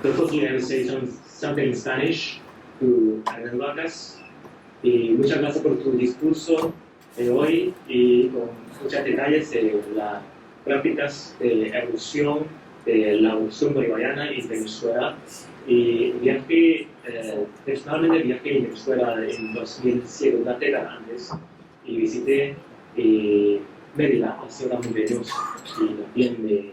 Firstly, I will say something in Spanish to Hernan Vargas. Y muchas gracias por tu discurso de hoy y con muchos detalles de las prácticas de evolución de la evolución bolivariana en Venezuela. Y viajé, personalmente viajé en Venezuela en 2007, una década antes, y visité Mérida, la ciudad muy bellosa, y también me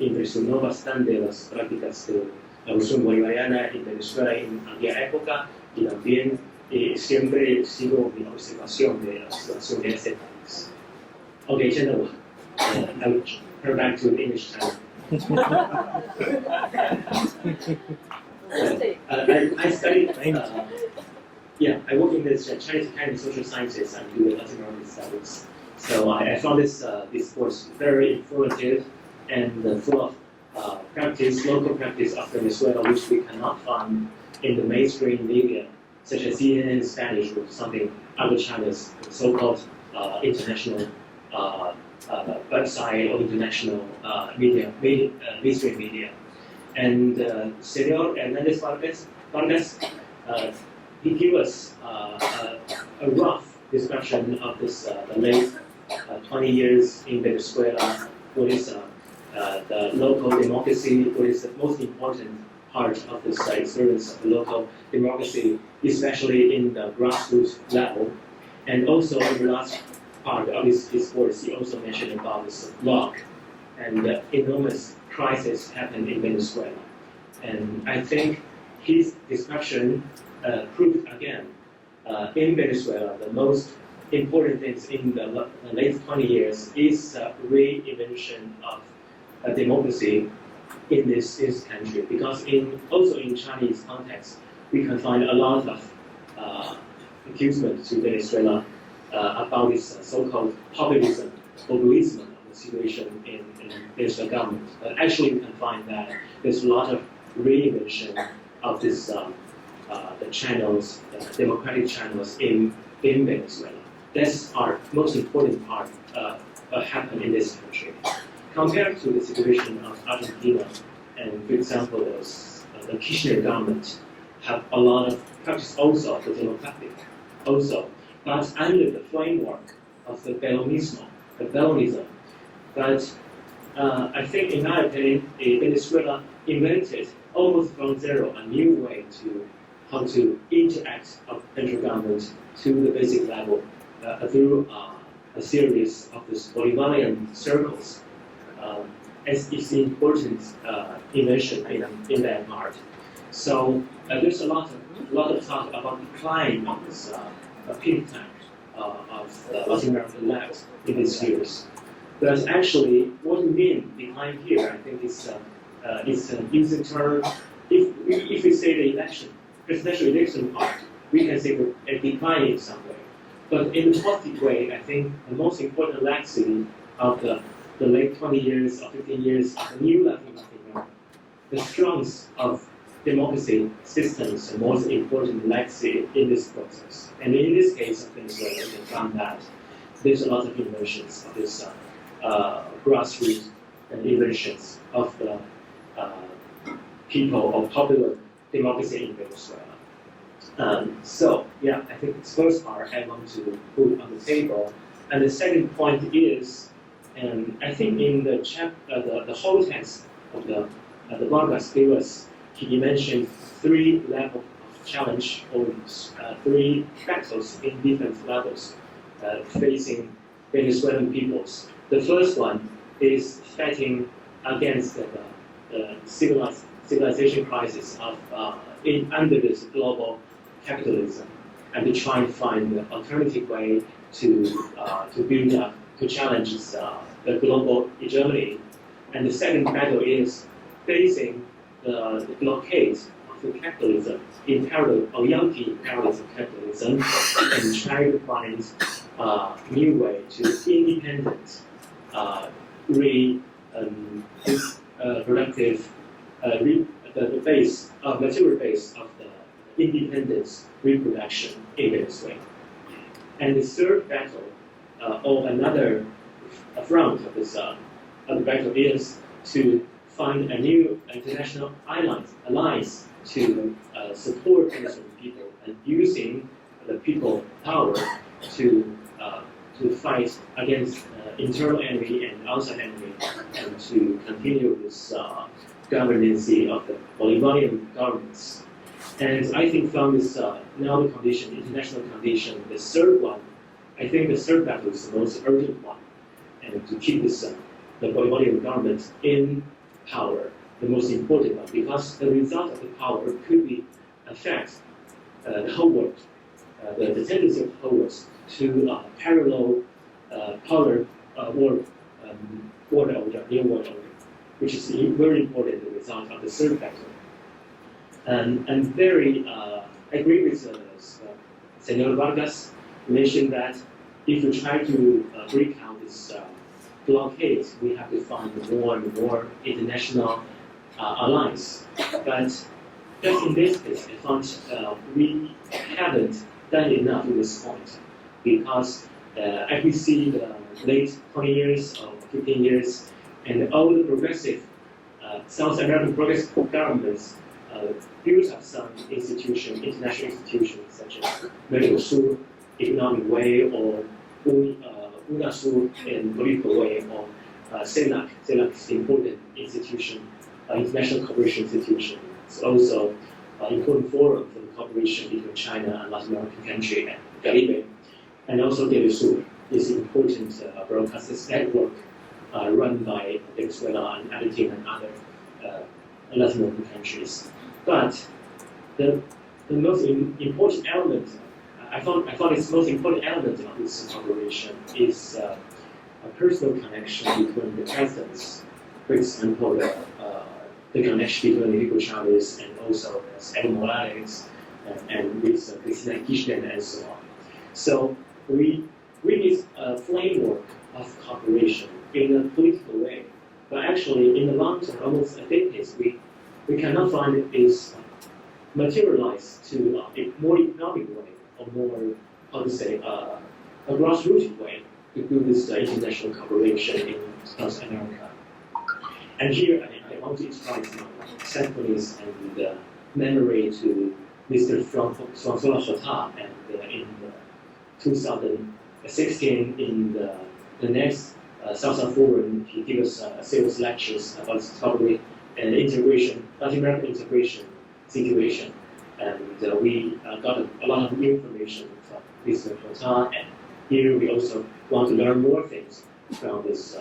impresionó bastante las prácticas de la evolución bolivariana en Venezuela en aquella época, y también siempre sigo mi observación de la situación de este país. Ok, 现在我I will turn back to the English channel. I studied, I work in this Chinese Academy of Social Sciences and do Latin American studies. So I found this course very informative and full of local practice of Venezuela, which we cannot find in the mainstream media, such as CNN Spanish or something other China's so-called international website or international mainstream media. And Senor Hernandez Vargas, he gave us a rough description of this the late 20 years in Venezuela. What is the local democracy? What is the most important part of this experience of the local democracy, especially in the grassroots level? And also in the last part of his course, he also mentioned about this block and the enormous crisis happened in Venezuela. And I think his description proved again, in Venezuela, the most important things in the late 20 years is reinvention of democracy in this country. Because also in Chinese context, we can find a lot of accusement to Venezuela about this so-called populism of the situation in Venezuelan government. But actually, we can find that there's a lot of reinvention of this the channels, democratic channels in Venezuela. That's our most important part happen in this country. Compared to the situation of Argentina, and for example, the Kirchner government have a lot of practice also of the democratic, also, but under the framework of the Peronism. But I think, in my opinion, Venezuela invented almost from zero a new way to how to interact of central government to the basic level through a series of these Bolivarian circles. As it's an important invention in that part. So there's a lot of talk about the decline of this think tank of the Latin American left in these years. But actually, what we mean decline here, I think it's an easy term. If we say the election, presidential election part, we can say a decline in some way. But in a positive way, I think the most important legacy of the late 20 years or 15 years of the new Latin America, the strength of democracy systems, the most important legacy in this process. And in this case of Venezuela, we can find that there's a lot of inventions of this grassroots and inventions of the people of popular democracy in Venezuela. So, yeah, I think this first part I want to put on the table. And the second point is, and I think in the whole text of the Vargas gave us, he mentioned three levels of challenge, or three battles in different levels facing Venezuelan peoples. The first one is fighting against the civilization crisis of under this global capitalism, and to try and find an alternative way to build up, to challenge the global hegemony. And the second battle is facing the blockade of the capitalism, Yankee imperialism capitalism, and trying to find a new way to independent, productive, the base, material base of the independence reproduction in Venezuela. And the third battle, or another front of this battle, is to find a new international alliance to support Venezuelan people and using the people power to fight against internal enemy and outside enemy, and to continue this governance of the Bolivarian governments. And I think from this now the condition, international condition, the third one, I think the third battle is the most urgent one, and to keep this the Bolivarian government in power, the most important one, because the result of the power could be affect the whole world, the tendency of the whole world to parallel power world order, new world order, which is very important, the result of the third battle. And I'm very agree with Senor Vargas mentioned that if we try to break out this blockade, we have to find more and more international alliance. But just in this case, I found we haven't done enough at this point, because as we see the late 20 years or 15 years, and all the progressive South American progressive governments built up some institutions, international institutions such as Mercosur, Economic Way, or UNASUR in political way, or SALLEH. SALLEH is an important institution, international cooperation institution. It's also an important forum for the cooperation between China and Latin American country and the Caribbean. And also Telesur is an important broadcast network run by Venezuela and Argentina and other Latin American countries. But the most important element, I found its most important element of this cooperation is a personal connection between the presidents. For example, the connection between Hugo Chavez and also Evo Morales and with Cristina Kirchner and so on. So we need a framework of cooperation in a political way, but actually in the long term, almost a decade, we cannot find it is materialized to a more economic way, or more, how to say, a grassroots way to do this international cooperation in South America. And here I want to express my thankfulness and memory to Mr. François Chota, and in 2016 in the next Southern Forum, he gave us several lectures about cooperation and integration, Latin American integration situation, and we got a lot of new information from Mr. Chota, and here we also want to learn more things from this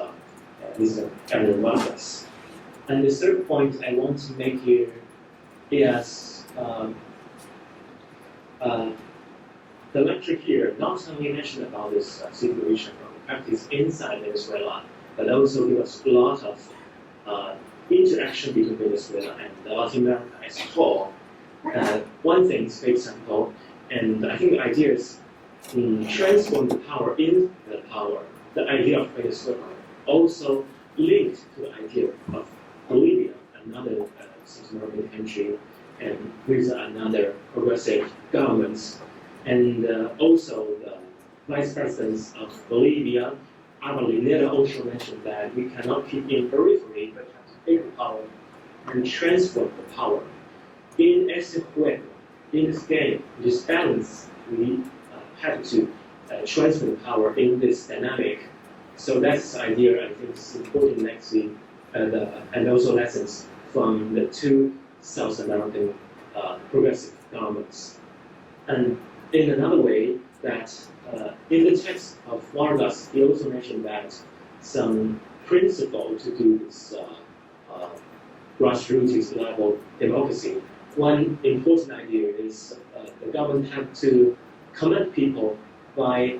Mr. Ariel VARGAS. And the third point I want to make here is the lecture here not only mentioned about this situation or practice inside Venezuela, but also give us a lot of interaction between Venezuela and Latin America as a whole. One thing, for example, and I think the idea is transform the power in the power, the idea of Venezuela, also linked to the idea of Bolivia, another South American country, and with another progressive governments. And also the vice presidents of Bolivia, Ariel, also mentioned that we cannot keep in periphery, but have to take the power and transform the power. In este juego, in this game, this balance, we have to transfer the power in this dynamic. So that's the idea. I think it's important lessons and also lessons from the two South American progressive governments. And in another way, that in the text of Vargas, he also mentioned that some principle to do this grassroots level democracy. One important idea is the government have to command people by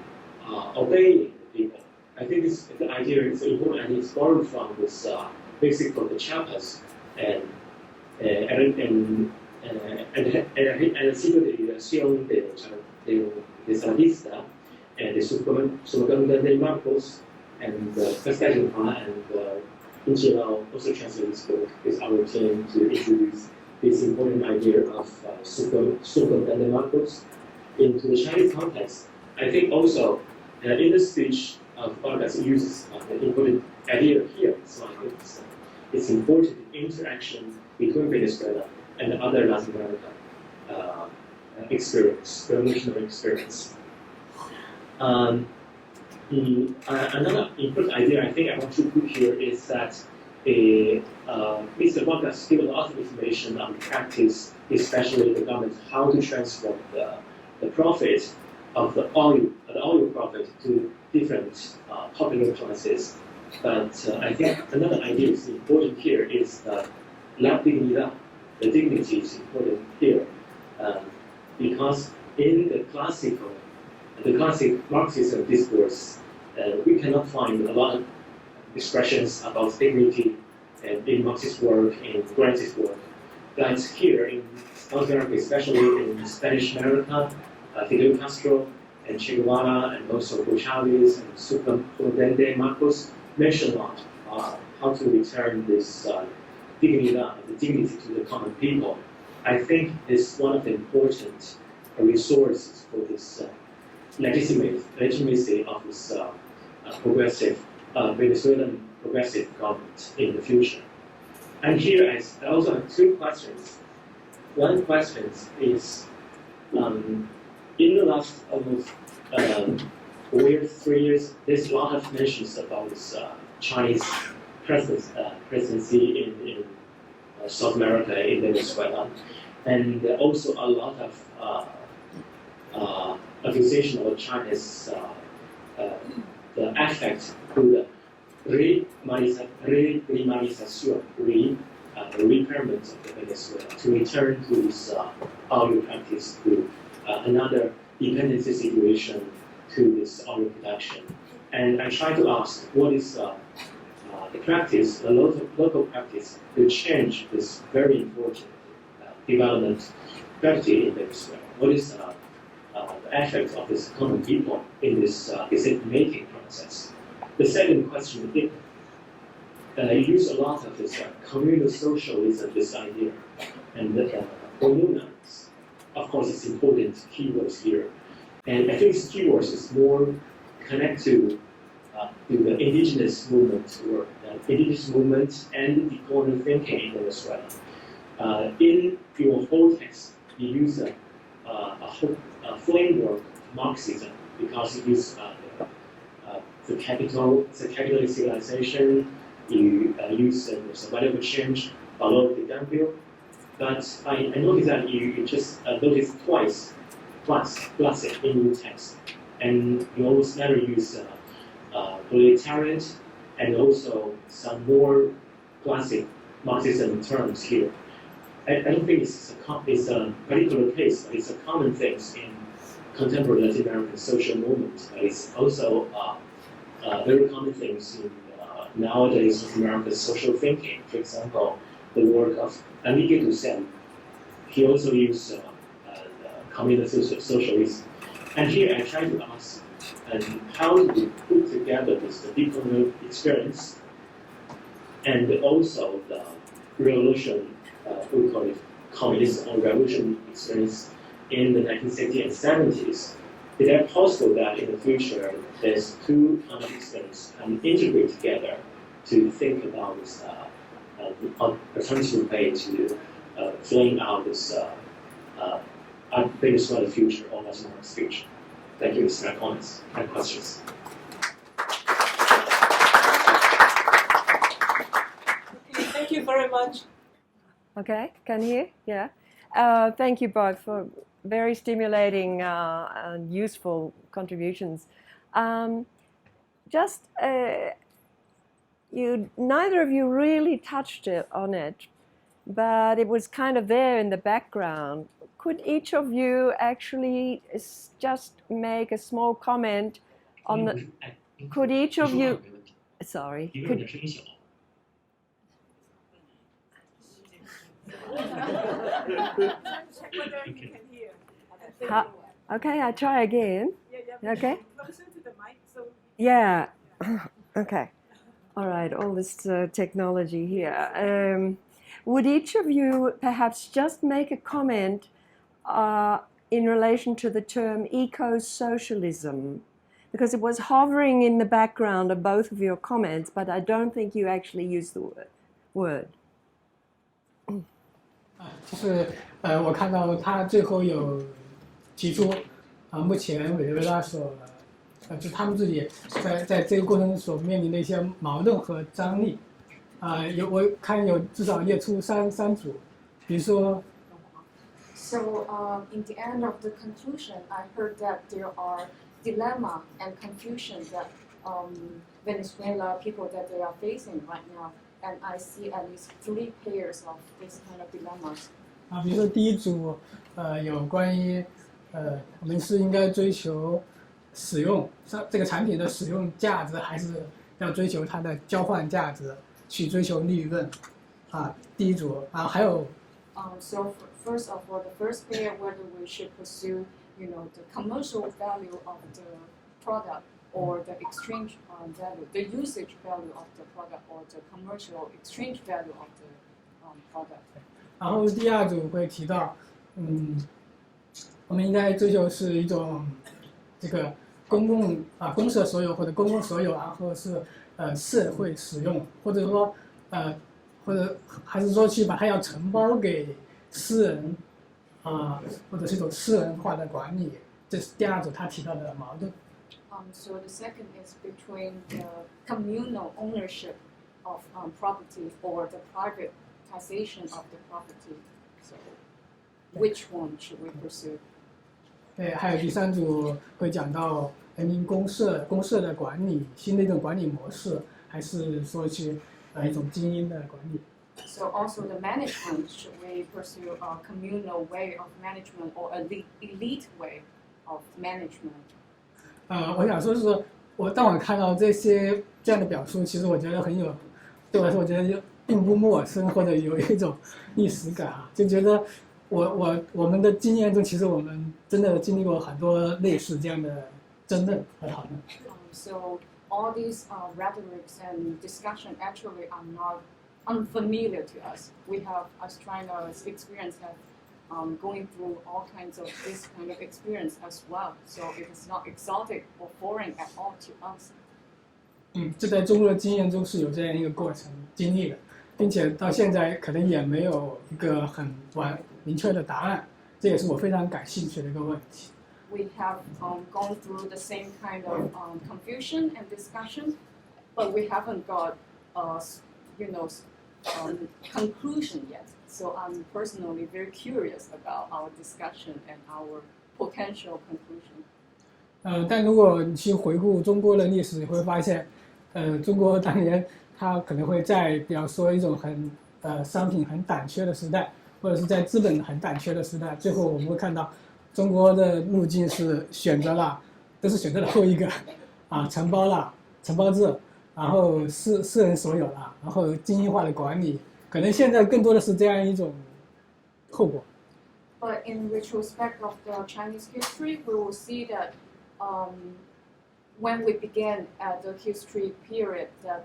obeying the people. I think the idea is important, and it's borrowed from this basic from the Chiapas and el siglo de liberación de Sandista and the Subcomandante de Marcos and Castelhano and Ingeniero also translated this book with our team to introduce this important idea of Subcomandante Marcos into the Chinese context. I think also in the speech of Vargas uses the important idea here. So I think its important interaction between Venezuela and other Latin America revolutionary experience. Another important idea I think I want to put here is that Mr. Vargas gave a lot of information on practice, especially the government, how to transform the profit of the oil profit to different popular classes. But I think another idea is important here is la dignidad. The dignity is important here because in the classic Marxism discourse, we cannot find a lot of expressions about dignity in Marxist work, in Grantist work. But here in South America, especially in Spanish America, Fidel Castro and Che Guevara and also Hugo Chavez and Superintendente Marcos mentioned a lot how to return this dignidad, the dignity to the common people. I think it's one of the important resources for this legitimacy of this progressive Venezuelan progressive government in the future. And here I also have two questions. One question is, in the last almost 4 years, 3 years, there's a lot of mentions about this Chinese presidency in South America, in Venezuela, and also a lot of accusation of China's the effect to the remilitarization, repairment of the Venezuela, to return to this oil practice, to another dependency situation, to this oil production. And I try to ask, what is the practice, the local practice, to change this very important development strategy in Venezuela? What is the effect of this common people in this decision-making process? The second question, you use a lot of this communal socialism, this idea, and communal, of course, it's important keywords here. And I think these keywords is more connected to the indigenous movement work, indigenous movement and the colonial thinking in Venezuela. In your whole text, you use a framework of Marxism because you use the capitalist civilization, you use the survival change, valor de cambio. But I noticed that you just noticed twice plus it in your text. And you almost never use proletariat and also some more classic Marxism terms here. I don't think it's a particular case, but it's a common thing in contemporary Latin American social movement. But it's also very common things in nowadays Latin American social thinking. For example, the work of Enrique Dussel. He also used communal socialism. And here I try to ask, how do we put together this decolonial experience and also the revolution, we call it communism or revolution experience in the 1960s and 70s? Is it possible that in the future there's two kind of experience and integrate together to think about this alternative way to playing out this Venezuela future or Latin America's future? Thank you. This is my comments and questions. Thank you very much. Okay, can you hear? Yeah. Thank you both for very stimulating and useful contributions. Neither of you really touched on it, but it was kind of there in the background. Could each of you actually just make a small comment on the? Could each of you? Sorry. Okay, I try again. Okay. Yeah. Okay. All right. All this technology here. Would each of you perhaps just make a comment in relation to the term eco-socialism? Because it was hovering in the background of both of your comments, but I don't think you actually used the word. word. 就是我看到他最后有提出目前委内瑞拉就他们自己在这个过程中所面临的一些矛盾和张力我看有至少列出三组，比如说。So in the end of the conclusion, I heard that there are dilemma and confusion that Venezuela people that they are facing right now, and I see at least 3 pairs of this kind of dilemmas. 比如说第一组有关于我们是应该追求使用这个产品的使用价值，还是要追求它的交换价值，去追求利润第一组还有。So first of all, the first pair, whether we should pursue, the commercial value of the product or the exchange value, the usage value of the product or the commercial exchange value of the product. 然后第二组会提到，我们应该追求是一种这个公社所有或者公共所有然后是社会使用，或者说或者还是说去把它要承包给私人或者是一种私人化的管理，这是第二组他提到的矛盾。So the second is between the communal ownership of property or the privatization of the property. So which one should we pursue? 对，还有第三组会讲到人民公社的管理，新的一种管理模式，还是说去一种精英的管理。So also the management, should we pursue a communal way of management or an elite way of management? 我想说是当我看到这样的表述，其实我觉得对我来说，我觉得并不陌生，或者有一种历史感就觉得我们的经验中，其实我们真的经历过很多类似这样的争论和讨论。So all these rhetorics and discussion actually are not unfamiliar to us. We have, as China's experience, going through all kinds of this kind of experience as well. So it is not exotic or foreign at all to us. 这在中国的经验中是有这样一个过程经历的，并且到现在可能也没有一个很明确的答案，这也是我非常感兴趣的一个问题。We have gone through the same kind of confusion and discussion, but we haven't got, conclusion yet. So I'm personally very curious about our discussion and our potential conclusion. 但如果你去回顾中国的历史，你会发现，中国当年它可能会在比方说一种商品很短缺的时代，或者是在资本很短缺的时代，最后我们会看到中国的路径是都是选择了后一个承包制，然后私人所有了，然后精英化的管理，可能现在更多的是这样一种后果。But in retrospect of the Chinese history, we will see that when we began at the history period, that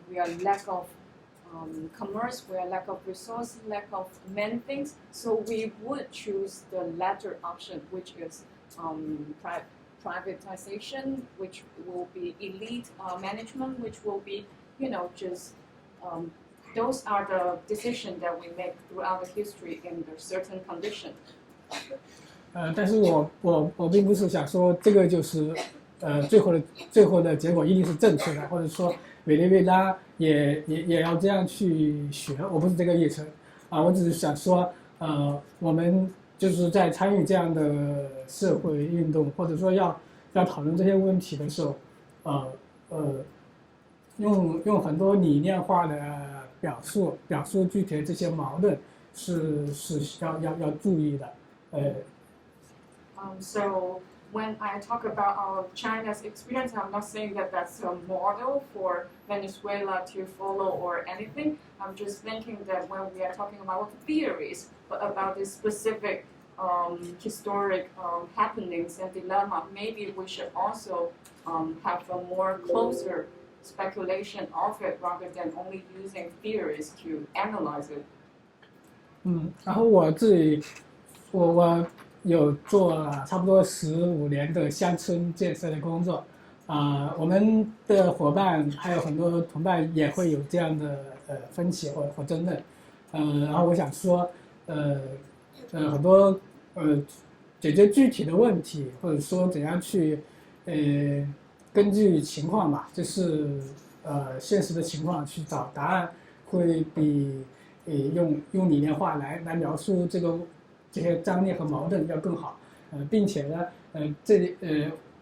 we are lack of commerce, we are lack of resource, lack of many things. So we would choose the latter option, which is privatization, which will be elite management, which will be, just those are the decisions that we make throughout the history in the certain condition. 但是我并不是想说这个就是最后的结果一定是正确的，或者说委内瑞拉也要这样去学，我不是这个意思我只是想说我们就是在参与这样的社会运动，或者说要讨论这些问题的时候用很多理念化的表述具体的这些矛盾是要注意的So when I talk about our China's experience, I'm not saying that that's a model for Venezuela to follow or anything. I'm just thinking that when we are talking about theories, but about this specific historic happenings and dilemma, maybe we should also have a more closer speculation of it rather than only using theories to analyze it. 然后我自己我有做了差不多15年的乡村建设的工作我们的伙伴还有很多同伴也会有这样的分歧或争论。然后我想说，很多解决具体的问题，或者说怎样去根据情况吧，就是现实的情况去找答案，会比用理念化来描述这些张力和矛盾要更好。并且呢，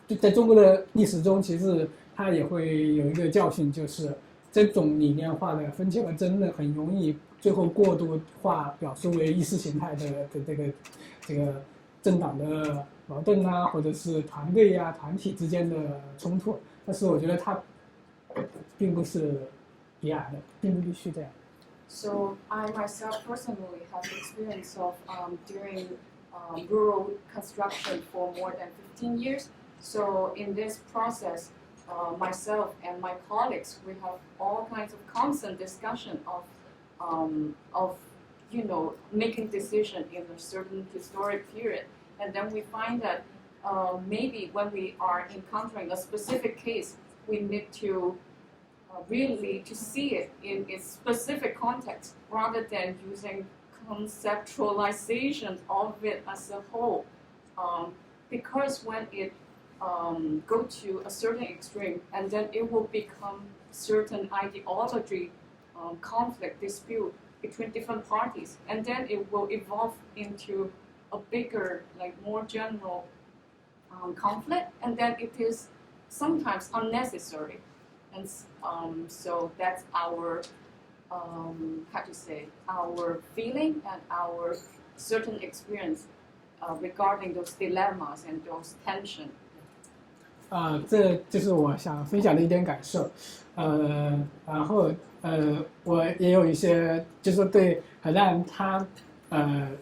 就在中国的历史中，其实它也会有一个教训，就是这种理念化的分歧和争论很容易最后过度化表述为意识形态的这个政党的矛盾啊，或者是团队呀、团体之间的冲突。但是我觉得它并不是必然的，并不必须这样。So I myself personally have experience of doing rural construction for more than 15 years. So in this process, myself and my colleagues, we have all kinds of constant discussion of making decision in a certain historic period. And then we find that maybe when we are encountering a specific case, we need to really to see it in its specific context rather than using conceptualization of it as a whole. Because when it go to a certain extreme, and then it will become certain ideology, conflict, dispute between different parties, and then it will evolve into a bigger, like more general conflict, and then it is sometimes unnecessary. And so that's our, our feeling and our certain experience regarding those dilemmas and those tensions. 这就是我想分享的一点感受。然后我也有一些，就是说对Hernan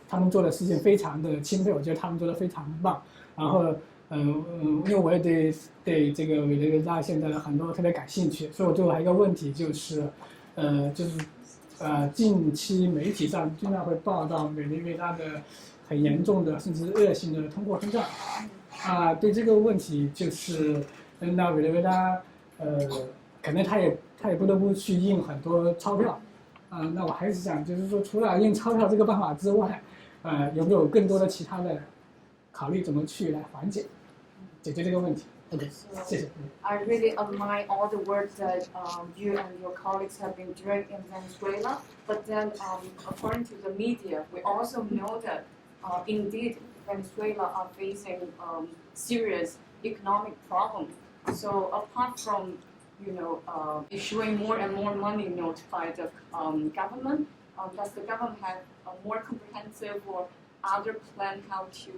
他们做的事情非常的钦佩，我觉得他们做的非常棒。然后因为我也对这个委内瑞拉现在的很多特别感兴趣，所以我对我还有一个问题就是近期媒体上经常会报道委内瑞拉的很严重的甚至恶性的通货膨胀。对这个问题就是那委内瑞拉可能他也不得不去印很多钞票。那我还是想就是说，除了印钞票这个办法之外，有没有更多的其他的考虑怎么去来缓解解决这个问题？OK， 谢谢。I really admire all the work that you and your colleagues have been doing in Venezuela. But then, according to the media, we also know that indeed Venezuela are facing serious economic problems. So apart from issuing more and more money notes by the government, does the government have a more comprehensive or other plan how to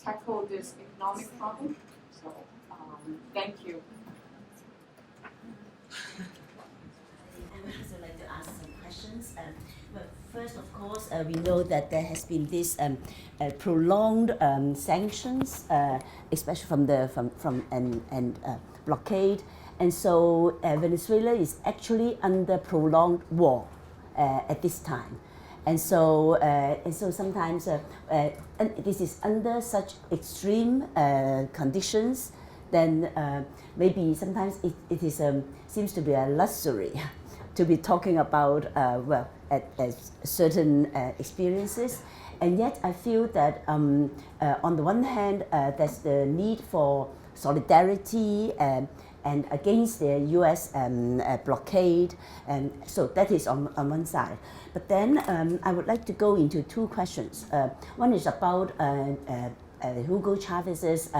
tackle this economic problem? So thank you. I would also like to ask some questions. Well, first, of course, we know that there has been this prolonged sanctions, especially from blockade, and so Venezuela is actually under prolonged war at this time, and so sometimes and this is under such extreme conditions. Then maybe sometimes it is seems to be a luxury to be talking about at certain experiences, and yet I feel that on the one hand there's the need for solidarity and against the U.S. blockade, and so that is on one side. But then I would like to go into two questions. One is about Hugo Chavez's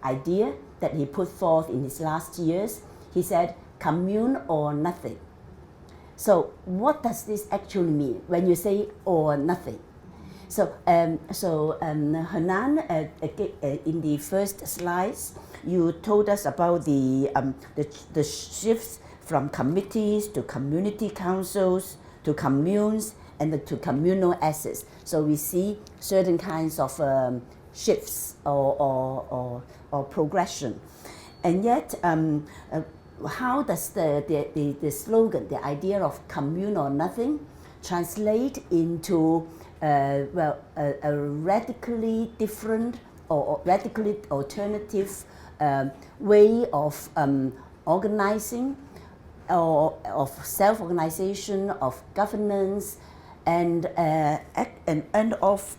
idea that he put forth in his last years. He said, "Commune or nothing." So what does this actually mean when you say "or nothing"? So Hernan, in the first slides, you told us about the shifts from committees to community councils to communes and to communal assets. So we see certain kinds of shifts or progression, and yet how does the slogan, the idea of commune or nothing, translate into a radically different or radically alternative way of organizing or of self-organization, of governance, and of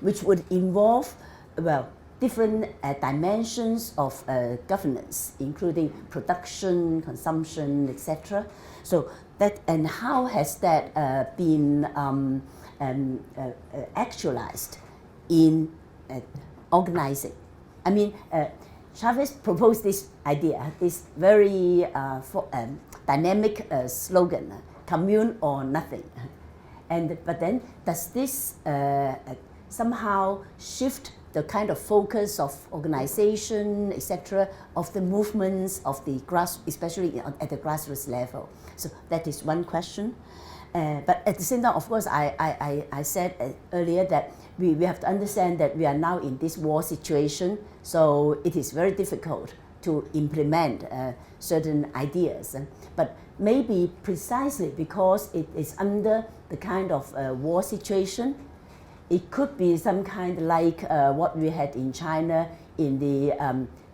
which would involve, well, different dimensions of governance, including production, consumption, etc. So that, and how has that been actualized in organizing? I mean, Chavez proposed this idea, this very dynamic slogan, commune or nothing. But then, does this somehow shift the kind of focus of organization, etc., of the movements of the especially at the grassroots level? So that is one question. But at the same time, of course, I said earlier that we have to understand that we are now in this war situation, so it is very difficult to implement certain ideas. But maybe precisely because it is under the kind of war situation, it could be some kind like what we had in China in the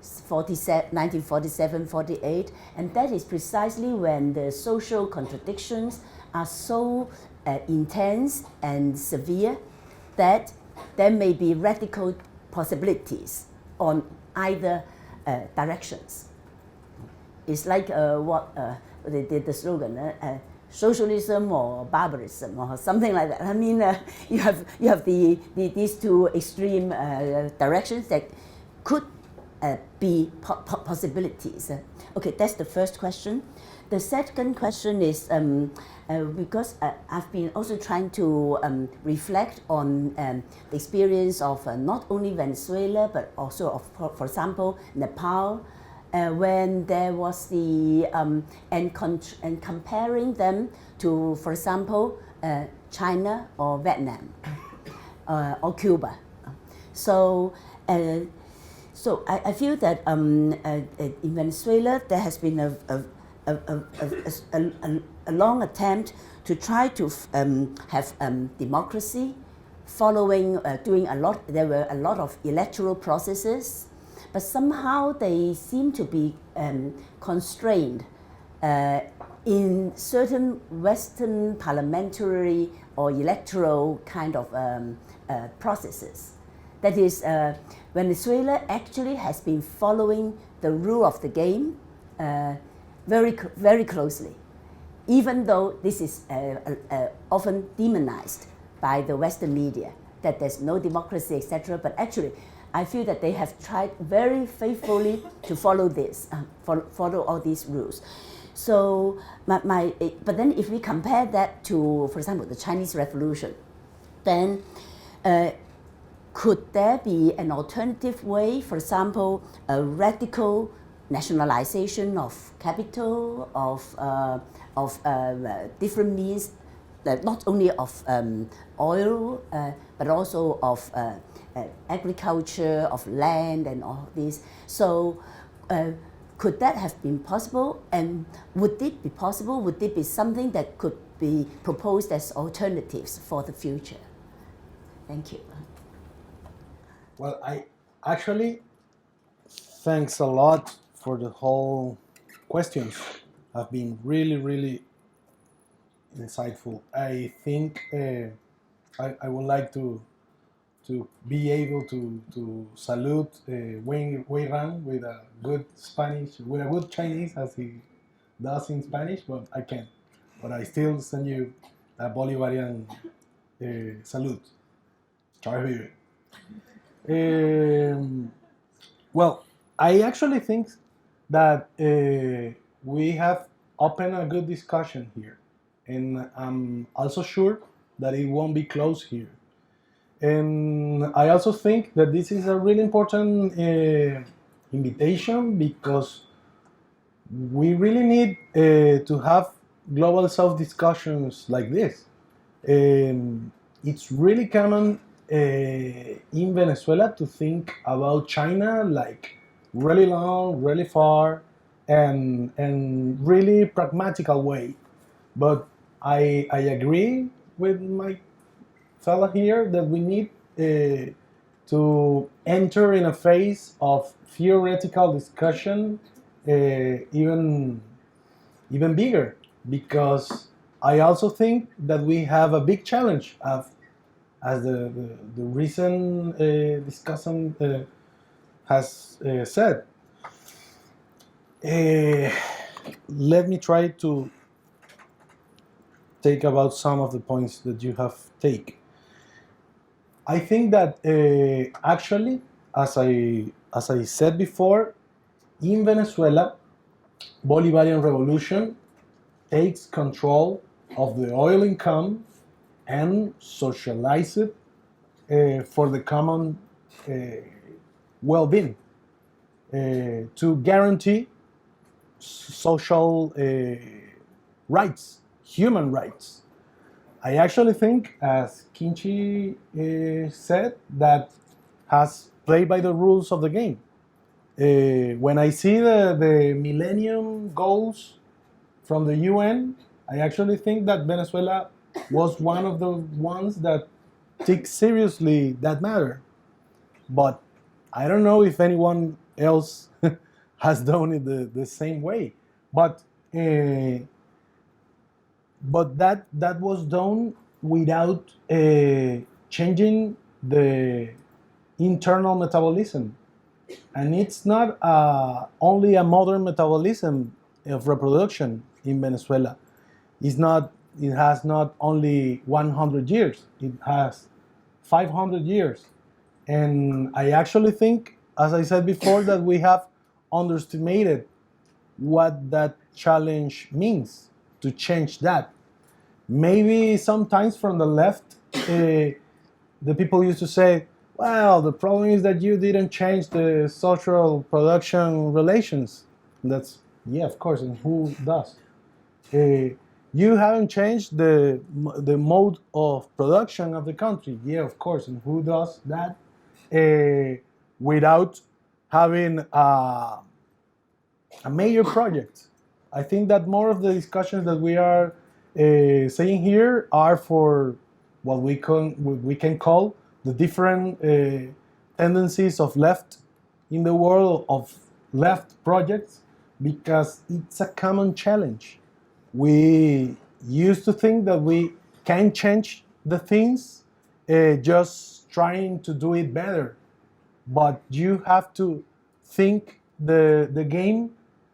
1947-48, and that is precisely when the social contradictions are so intense and severe that there may be radical possibilities on either directions. It's like what the slogan, socialism or barbarism or something like that. I mean, you have these two extreme directions that could be possibilities. Okay, that's the first question. The second question is because I've been also trying to reflect on the experience of not only Venezuela but also of, for example, Nepal, when there was the and comparing them to, for example, China or Vietnam or Cuba. So I feel that in Venezuela there has been a long attempt to try to have democracy, following doing a lot. There were a lot of electoral processes, but somehow they seem to be constrained in certain Western parliamentary or electoral kind of processes. That is, Venezuela actually has been following the rule of the game very closely, even though this is often demonized by the Western media, that there's no democracy, etc. But actually, I feel that they have tried very faithfully to follow this, follow all these rules. So, but then if we compare that to, for example, the Chinese Revolution, then could there be an alternative way, for example, a radical nationalization of capital, of different means, not only of oil, but also of agriculture, of land and all this. So could that have been possible? And would it be possible? Would it be something that could be proposed as alternatives for the future? Thank you. Well, I actually, thanks a lot for the whole questions. Have been really insightful. I think I would like to be able to salute Wei Ran with a good Spanish, with a good Chinese as he does in Spanish, but I can't. But I still send you a Bolivarian salute. Chao vive. Well, I actually think that we have opened a good discussion here, and I'm also sure that it won't be closed here. And I also think that this is a really important invitation, because we really need to have global self-discussions like this. It's really common in Venezuela to think about China like really long, really far, and really pragmatical way. But I agree with my fellow here that we need to enter in a phase of theoretical discussion, even even bigger, because I also think that we have a big challenge as the recent discussant has said. Let me try to take about some of the points that you have taken. I think that actually, as I said before, in Venezuela, Bolivarian revolution takes control of the oil income and socialize it for the common well-being to guarantee social rights, human rights. I actually think, as Kinchi said, that has played by the rules of the game. When I see the Millennium Goals from the UN, I actually think that Venezuela was one of the ones that took seriously that matter. But I don't know if anyone else has done it the same way. But that was done without changing the internal metabolism. And it's not only a modern metabolism of reproduction in Venezuela. It has not only 100 years, it has 500 years. And I actually think, as I said before, that we have underestimated what that challenge means to change that. Maybe sometimes from the left, the people used to say, well, the problem is that you didn't change the social production relations. And that's, yeah, of course, and who does? You haven't changed the mode of production of the country. Yeah, of course, and who does that without having a major project? I think that more of the discussions that we are saying here are for what we can call the different tendencies of left in the world, of left projects, because it's a common challenge. We used to think that we can change the things just trying to do it better, but you have to think the game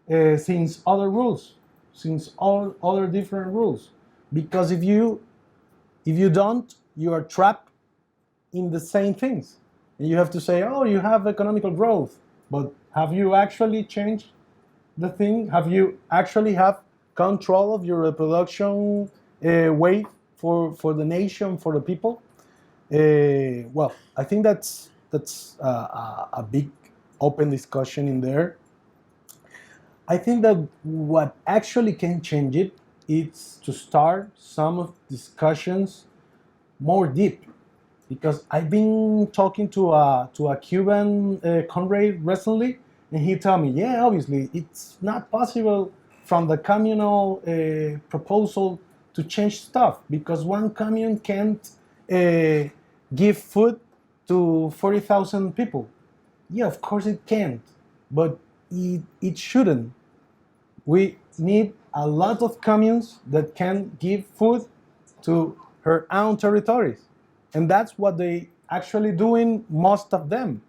since other rules, since all other different rules, because if you don't, you are trapped in the same things. And you have to say, oh, you have economical growth, but have you actually changed the thing? Have you actually have control of your reproduction way for the nation, for the people? Well, I think that's a big open discussion in there. I think that what actually can change it is to start some of discussions more deep. Because I've been talking to a Cuban comrade recently, and he told me, yeah, obviously, it's not possible from the communal proposal to change stuff, because one commune can't give food to 40,000 people. Yeah, of course it can't, but it shouldn't. We need a lot of communes that can give food to her own territories. And that's what they actually doing, most of them.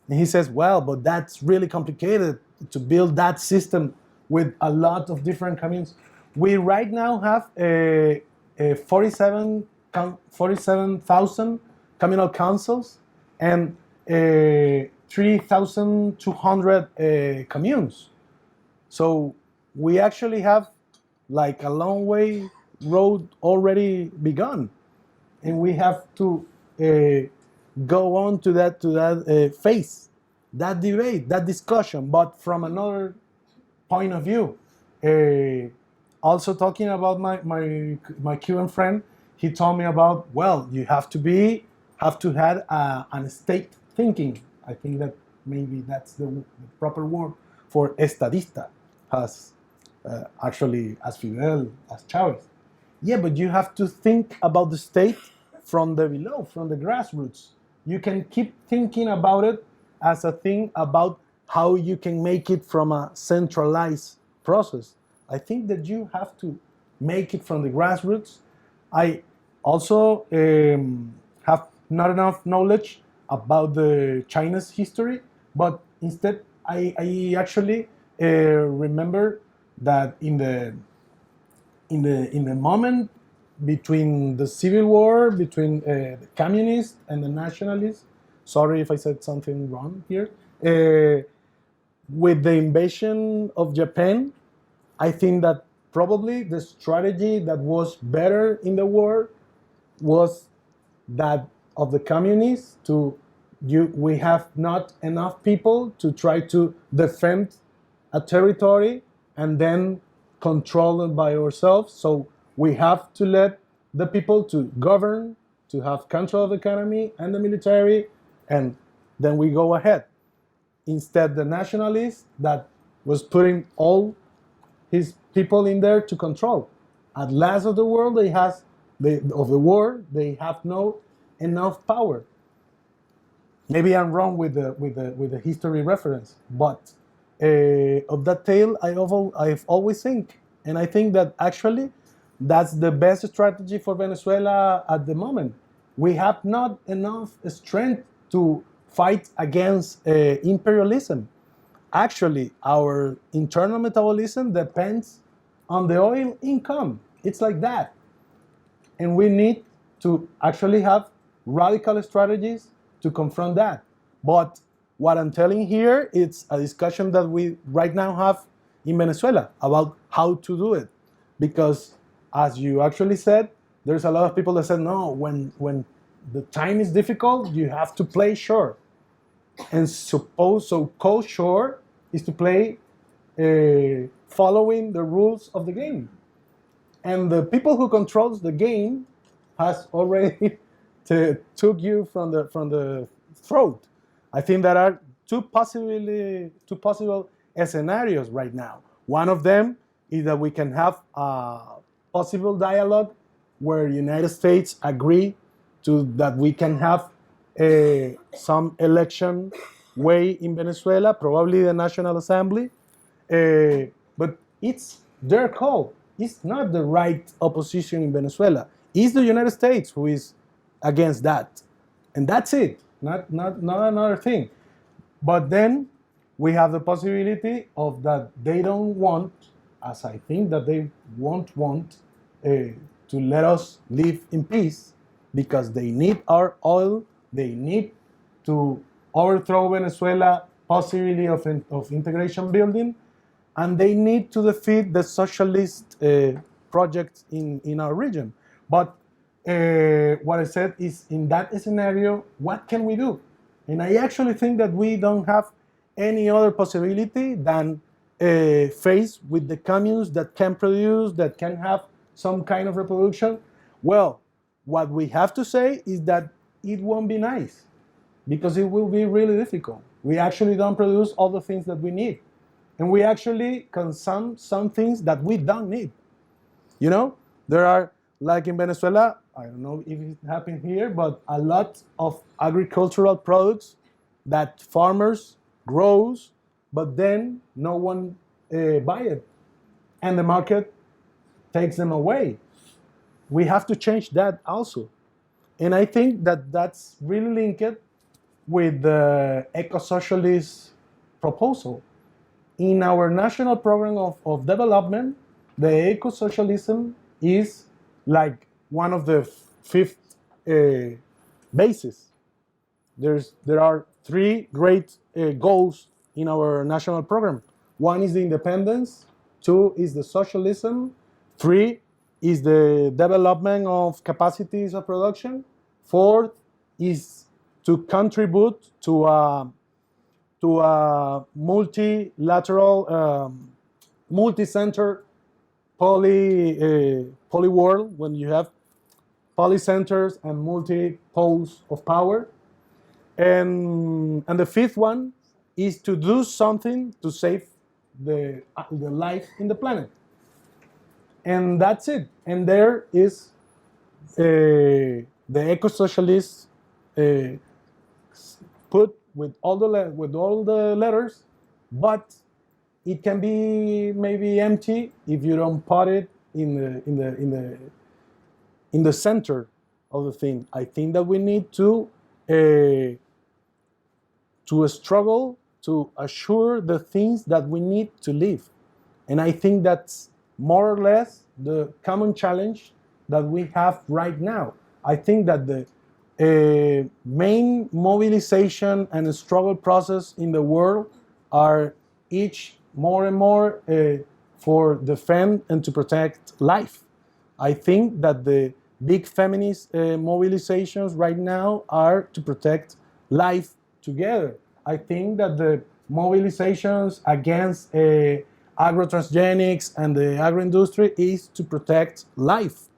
And he says, well, but that's really complicated to build that system with a lot of different communes. We right now have 47,000 communal councils and 3,200 communes. So we actually have like a long way road already begun. And we have to go on to that phase, that debate, that discussion, but from another point of view. Also talking about my Cuban friend, he told me about, well, you have to have an state thinking. I think that maybe that's the proper word for estadista, as actually as Fidel, as Chavez. Yeah, but you have to think about the state from the below, from the grassroots. You can keep thinking about it as a thing about how you can make it from a centralized process. I think that you have to make it from the grassroots. I also have not enough knowledge about the China's history, but instead I actually remember that in the moment between the civil war between the communists and the nationalists, sorry if I said something wrong here, with the invasion of Japan, I think that probably the strategy that was better in the war was that of the communists we have not enough people to try to defend a territory and then control it by ourselves. So we have to let the people to govern, to have control of the economy and the military, and then we go ahead. Instead, the nationalist that was putting all his people in there to control. At last of the world, they have no enough power. Maybe I'm wrong with the history reference, but of that tale, I've always think, and I think that actually that's the best strategy for Venezuela at the moment. We have not enough strength to fight against imperialism. Actually, our internal metabolism depends on the oil income. It's like that. And we need to actually have radical strategies to confront that. But what I'm telling here, it's a discussion that we right now have in Venezuela about how to do it. Because as you actually said, there's a lot of people that said, no, when the time is difficult, you have to play sure. And code sure is to play following the rules of the game. And the people who controls the game has already took you from the throat. I think there are two possible scenarios right now. One of them is that we can have a possible dialogue where United States agree to that we can have some election way in Venezuela, probably the National Assembly, but it's their call. It's not the right opposition in Venezuela. It's the United States who is against that. And that's it, not another thing. But then we have the possibility of that they don't want, as I think that they won't want, to let us live in peace because they need our oil, they need to overthrow Venezuela, possibility of integration building, and they need to defeat the socialist projects in our region. But what I said is, in that scenario, what can we do? And I actually think that we don't have any other possibility than face with the communes that can produce, that can have some kind of reproduction. Well, what we have to say is that it won't be nice because it will be really difficult. We actually don't produce all the things that we need. And we actually consume some things that we don't need. You know, there are, like in Venezuela, I don't know if it happened here, but a lot of agricultural products that farmers grows, but then no one buy it. And the market takes them away. We have to change that also. And I think that that's really linked with the eco-socialist proposal. In our national program of development, the eco-socialism is like one of the fifth bases. There are three great goals in our national program. One is the independence, two is the socialism, three is the development of capacities of production, fourth is to contribute to a multilateral, multi-center poly world, when you have polycenters and multi-poles of power. And the fifth one is to do something to save the life in the planet. And that's it. And there is the eco-socialists put with all the letters, but it can be maybe empty if you don't put it in the center of the thing. I think that we need to struggle to assure the things that we need to live. And I think that's more or less the common challenge that we have right now. I think that the main mobilization and struggle process in the world are each more and more for defend and to protect life. I think that the big feminist mobilizations right now are to protect life together. I think that the mobilizations against agrotransgenics and the agro-industry is to protect life.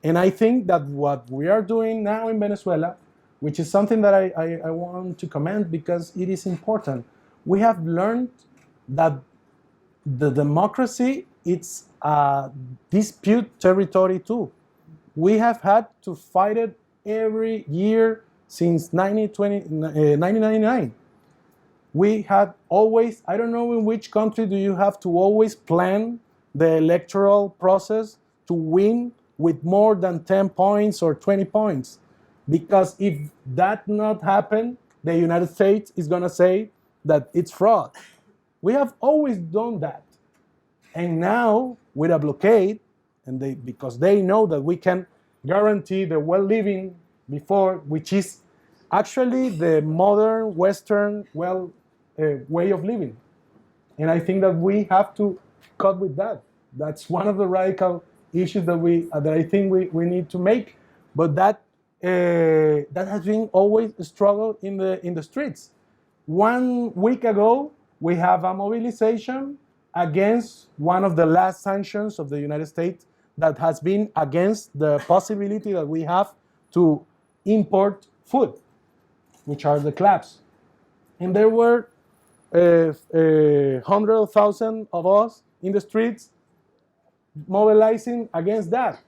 And I think that what we are doing now in Venezuela, which is something that I want to comment because it is important, we have learned that the democracy, it's a dispute territory too. We have had to fight it every year since 1999. We had always, I don't know in which country do you have to always plan the electoral process to win with more than 10 points or 20 points. Because if that not happen, the United States is gonna say that it's fraud. We have always done that. And now with a blockade, and because they know that we can guarantee the well-living before, which is actually the modern Western way of living. And I think that we have to cut with that. That's one of the radical issues that I think we need to make. But that has been always a struggle in the streets. 1 week ago, we have a mobilization against one of the last sanctions of the United States that has been against the possibility that we have to import food, which are the claps. And there were 100,000 of us in the streets mobilizing against that,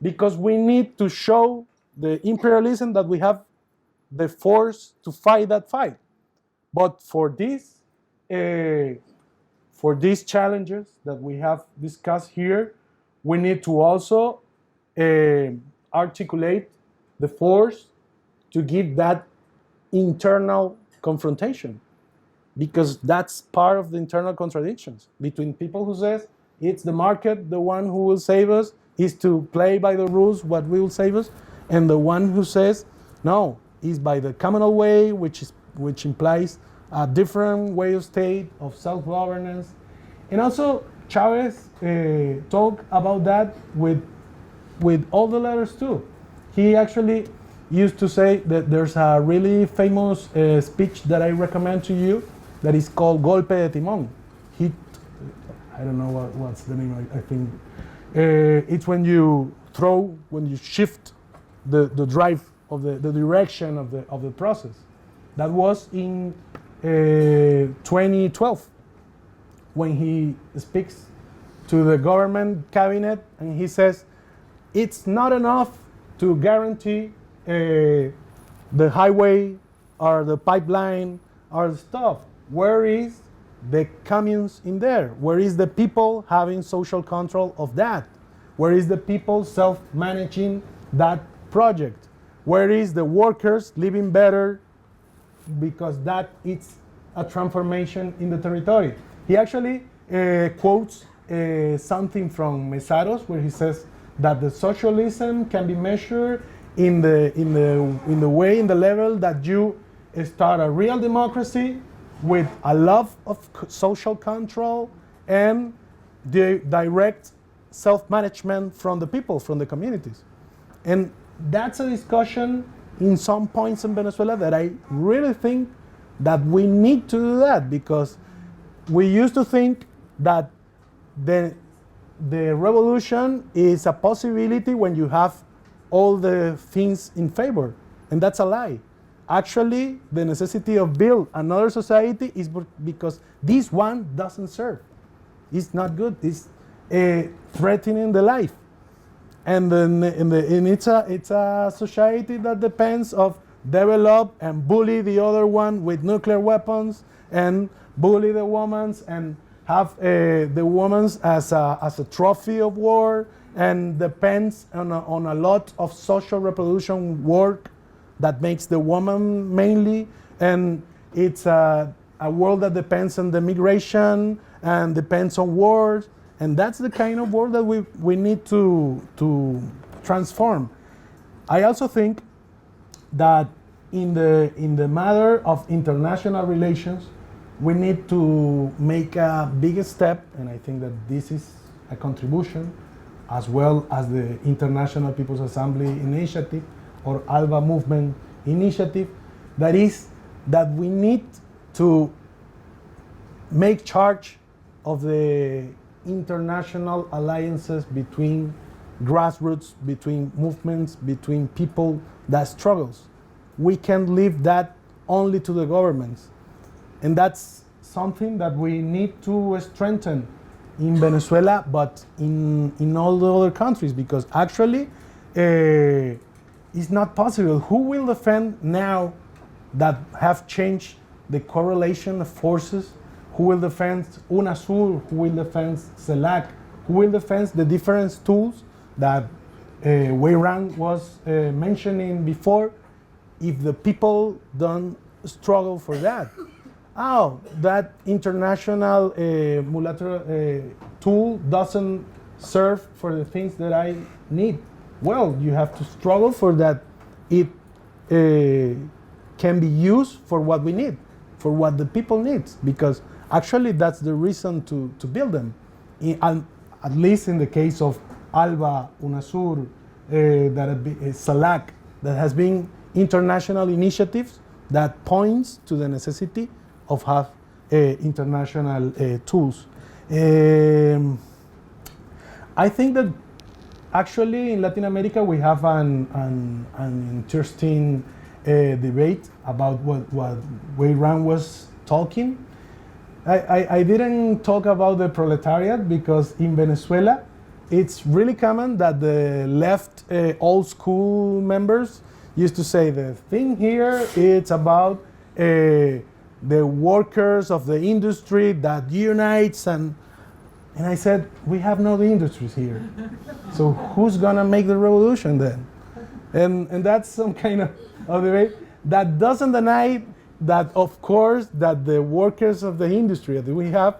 because we need to show the imperialism that we have the force to fight that fight. But for these challenges that we have discussed here, we need to also articulate the force to give that internal confrontation, because that's part of the internal contradictions between people who says it's the market, the one who will save us, is to play by the rules what will save us, and the one who says no, is by the communal way, which implies a different way of state, of self-governance. And also Chavez talked about that with all the letters too. He actually used to say that there's a really famous speech that I recommend to you that is called Golpe de Timón. I don't know what's the name, I think. It's when you shift the drive of the direction of the process. That was in 2012 when he speaks to the government cabinet and he says, it's not enough to guarantee the highway or the pipeline or the stuff. Where is the communes in there? Where is the people having social control of that? Where is the people self-managing that project? Where is the workers living better? Because that is a transformation in the territory. He actually quotes something from Mesaros, where he says that the socialism can be measured in the level that you start a real democracy with a love of social control and the direct self-management from the people, from the communities. And that's a discussion in some points in Venezuela that I really think that we need to do that, because we used to think that the revolution is a possibility when you have all the things in favor, and that's a lie. Actually, the necessity of build another society is because this one doesn't serve. It's not good. It's threatening the life, and it's a society that depends of develop and bully the other one with nuclear weapons and bully the women and have the woman as a trophy of war, and depends on a lot of social reproduction work that makes the woman mainly, and it's a world that depends on the migration and depends on wars, and that's the kind of world that we need to transform. I also think that in the matter of international relations, we need to make a big step, and I think that this is a contribution, as well as the International People's Assembly Initiative or ALBA movement initiative, that is that we need to make charge of the international alliances between grassroots, between movements, between people that struggles. We can't leave that only to the governments. And that's something that we need to strengthen in Venezuela, but in all the other countries, because actually it's not possible. Who will defend now that have changed the correlation of forces? Who will defend UNASUR? Who will defend SALLEH? Who will defend the different tools that Weiran was mentioning before, if the people don't struggle for that? Oh, that international multilateral tool doesn't serve for the things that I need. Well, you have to struggle for that. It can be used for what we need, for what the people need, because actually that's the reason to build them. At least in the case of ALBA, UNASUR, SALLEH, that has been international initiatives that points to the necessity of have international tools. I think that actually in Latin America we have an interesting debate about what Weiran was talking. I didn't talk about the proletariat because in Venezuela it's really common that the left old school members used to say the thing here it's about the workers of the industry that unites, and I said we have no industries here, so who's gonna make the revolution then? And that's some kind of debate that doesn't deny that of course that the workers of the industry that we have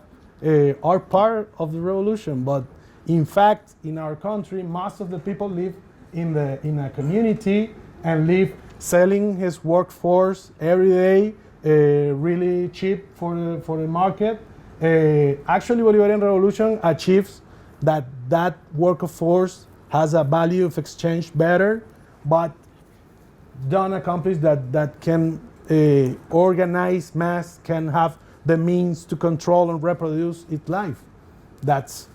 are part of the revolution, but in fact in our country most of the people live in a community and live selling his workforce every day really cheap for the market. Actually Bolivarian revolution achieves that workforce has a value of exchange better, but don't accomplish that can organize mass, can have the means to control and reproduce its life. That's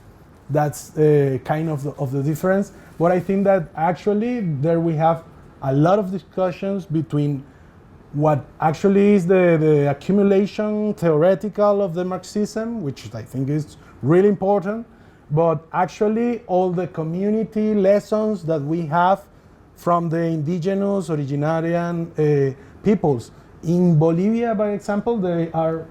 kind of the difference. But I think that actually there we have a lot of discussions between what actually is the accumulation theoretical of the Marxism, which I think is really important, but actually all the community lessons that we have from the indigenous originarian peoples. In Bolivia, by example, they are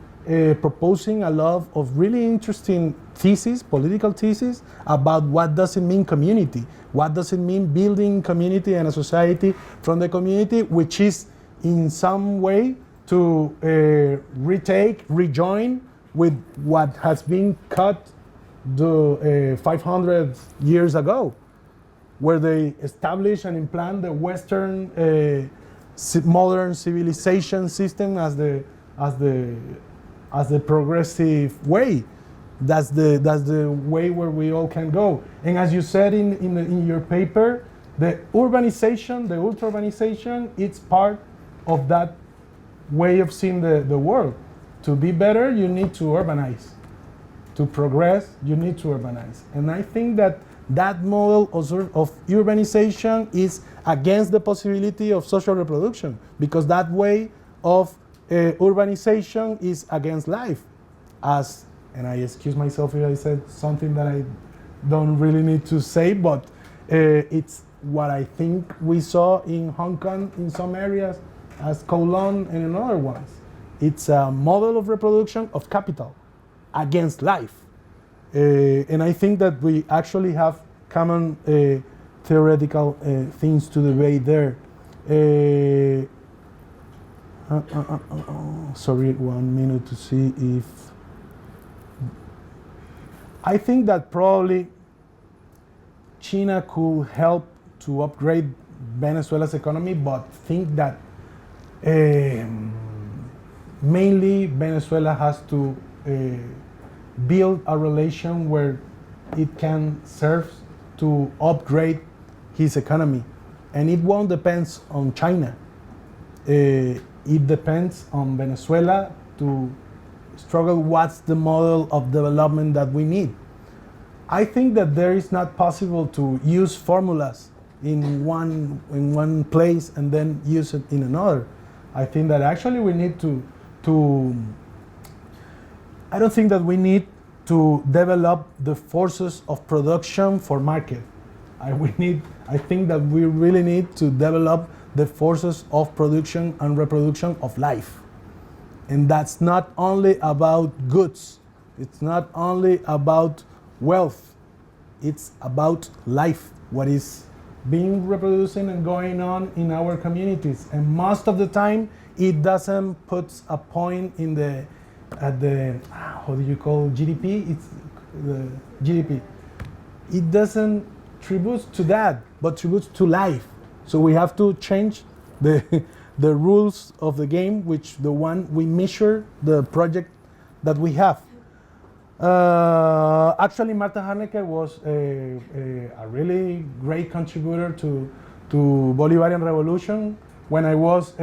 proposing a lot of really interesting theses, political theses, about what does it mean community, what does it mean building community and a society from the community, which is in some way to rejoin with what has been cut 500 years ago, where they establish and implant the Western modern civilization system as the progressive way. That's the way where we all can go. And as you said in your paper, the urbanization, the ultra-urbanization, it's part of that way of seeing the world. To be better, you need to urbanize. To progress, you need to urbanize. And I think that model of urbanization is against the possibility of social reproduction, because that way of urbanization is against life. And I excuse myself if I said something that I don't really need to say, but it's what I think we saw in Hong Kong in some areas, as Kowloon and in other ones. It's a model of reproduction of capital against life. And I think that we actually have common theoretical things to debate there. Sorry, 1 minute to see if... I think that probably China could help to upgrade Venezuela's economy, but think that mainly Venezuela has to build a relation where it can serve to upgrade his economy. And it won't depend on China. It depends on Venezuela to struggle what's the model of development that we need. I think that there is not possible to use formulas in one place and then use it in another. I think that actually we need to I don't think that we need to develop the forces of production for market. I think that we really need to develop the forces of production and reproduction of life. And that's not only about goods, it's not only about wealth, it's about life, what is being reproducing and going on in our communities. And most of the time, it doesn't put a point in at the how do you call GDP? It's the GDP. It doesn't tribute to that, but tributes to life. So we have to change the rules of the game, which the one we measure the project that we have. Actually, Marta Haneke was a really great contributor to Bolivarian Revolution. When I was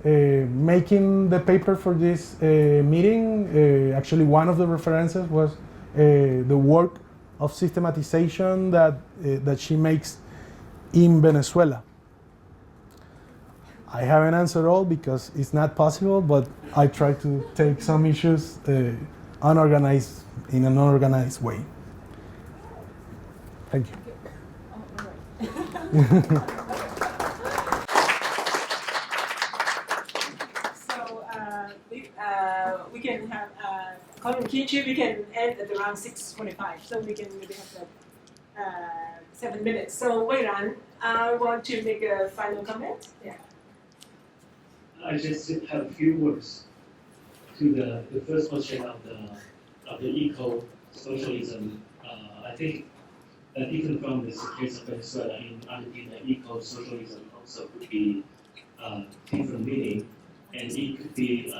making the paper for this meeting, actually one of the references was the work of systematization that she makes in Venezuela. I haven't answered all because it's not possible, but I try to take some issues in an unorganized way. Thank you. So we can have we can end at around 6:25, so we can maybe have 7 minutes. So Weiran, I want to make a final comment. Yeah. I just have a few words to the first question of the eco-socialism. I think different from the case of Venezuela, in Argentina, eco-socialism also could be different meaning, and it could be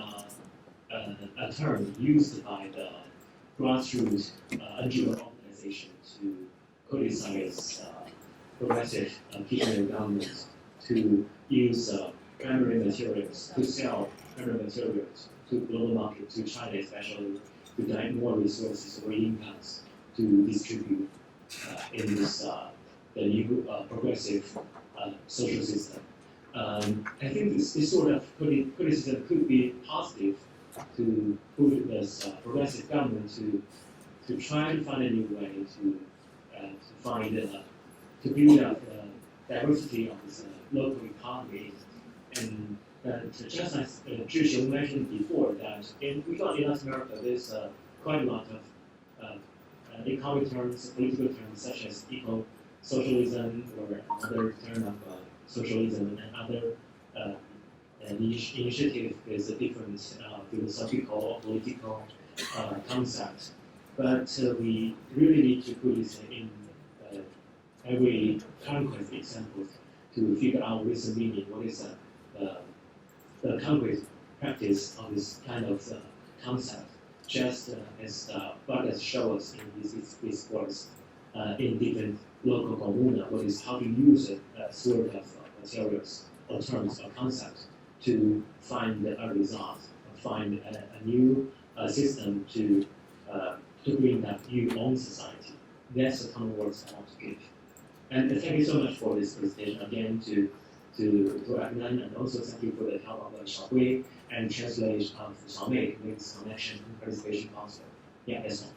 a term used by the grassroots NGO organization to criticize progressive Kirchner government to use primary materials, to sell primary materials to global market, to China especially, to get more resources or incomes to distribute in this the new progressive social system. I think this sort of criticism could be positive to put this progressive government to try to find a new way to find to build up the diversity of this local economy. And just as Zhixiong mentioned before, that we got in Latin America, there's quite a lot of economic terms, political terms, such as eco-socialism or another term of socialism and other initiative with a different philosophical or political concept. But we really need to put this in every concrete example to figure out what is the meaning, what is the concrete practice of this kind of concept, just as VARGAS show us in this course in different local communal, what is how to use it sort of materials or terms or concepts to find a result, find a new system to bring up your own society. That's the common words I want to give. And thank you so much for this presentation again to Hernan, and also thank you for the help of Xiaohui and translation of Xiaomei to make this connection and participation possible. Yeah, that's all.